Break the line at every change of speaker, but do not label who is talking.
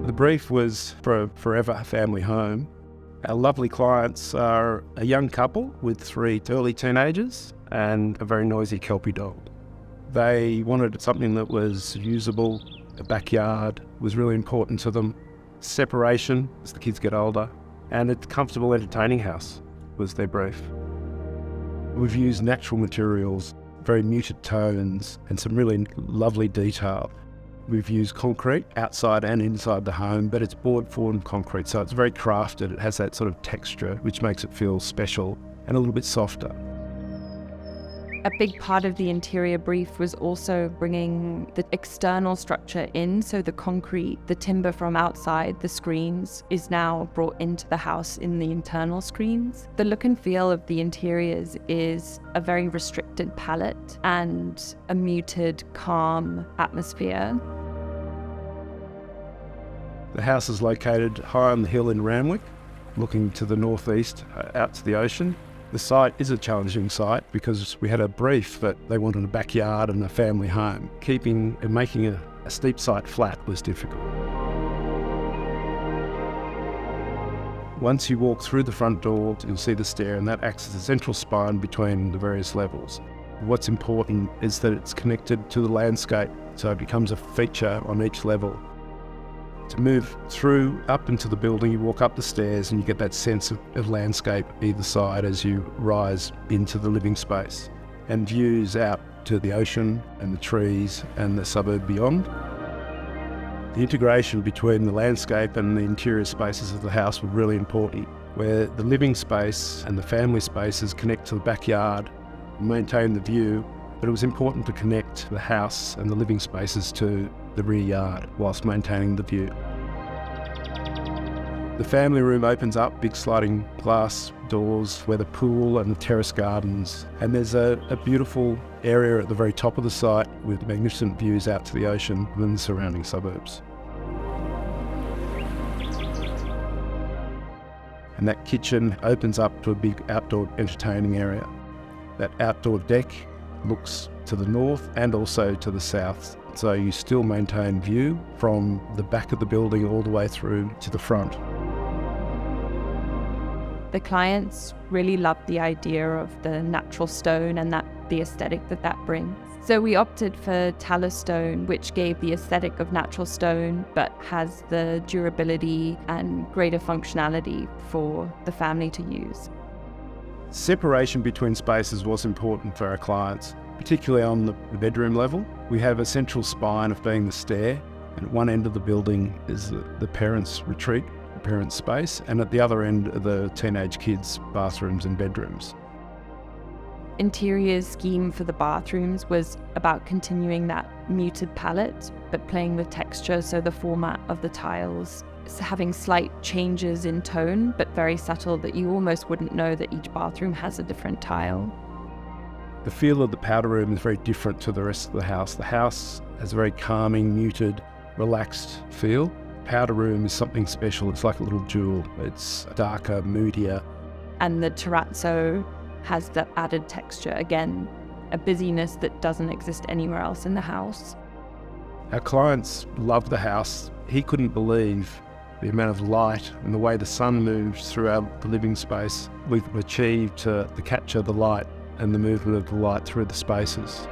The brief was for a forever family home. Our lovely clients are a young couple with 3 early teenagers and a very noisy Kelpie dog. They wanted something that was usable. A backyard was really important to them. Separation as the kids get older, and a comfortable entertaining house was their brief. We've used natural materials, very muted tones, and some really lovely detail. We've used concrete outside and inside the home, but it's board formed concrete, so it's very crafted. It has that sort of texture which makes it feel special and a little bit softer.
A big part of the interior brief was also bringing the external structure in, so the concrete, the timber from outside, the screens, is now brought into the house in the internal screens. The look and feel of the interiors is a very restricted palette and a muted, calm atmosphere.
The house is located high on the hill in Randwick, looking to the northeast out to the ocean. The site is a challenging site because we had a brief that they wanted a backyard and a family home. Keeping and making a steep site flat was difficult. Once you walk through the front door, you'll see the stair, and that acts as a central spine between the various levels. What's important is that it's connected to the landscape, so it becomes a feature on each level. To move through up into the building, you walk up the stairs and you get that sense of landscape either side as you rise into the living space, and views out to the ocean and the trees and the suburb beyond. The integration between the landscape and the interior spaces of the house were really important, where the living space and the family spaces connect to the backyard and maintain the view, but it was important to connect the house and the living spaces to the rear yard whilst maintaining the view. The family room opens up, big sliding glass doors where the pool and the terrace gardens, and there's a beautiful area at the very top of the site with magnificent views out to the ocean and the surrounding suburbs. And that kitchen opens up to a big outdoor entertaining area. That outdoor deck looks to the north and also to the south, so you still maintain view from the back of the building all the way through to the front.
The clients really loved the idea of the natural stone and the aesthetic that brings. So we opted for talus stone, which gave the aesthetic of natural stone, but has the durability and greater functionality for the family to use.
Separation between spaces was important for our clients, particularly on the bedroom level. We have a central spine of being the stair, and at one end of the building is the parents' retreat, the parents' space, and at the other end are the teenage kids' bathrooms and bedrooms.
Interior scheme for the bathrooms was about continuing that muted palette, but playing with texture, so the format of the tiles, having slight changes in tone, but very subtle that you almost wouldn't know that each bathroom has a different tile.
The feel of the powder room is very different to the rest of the house. The house has a very calming, muted, relaxed feel. Powder room is something special. It's like a little jewel. It's darker, moodier.
And the terrazzo has that added texture. Again, a busyness that doesn't exist anywhere else in the house.
Our clients loved the house. He couldn't believe the amount of light and the way the sun moves throughout the living space. We've achieved to capture the light and the movement of the light through the spaces.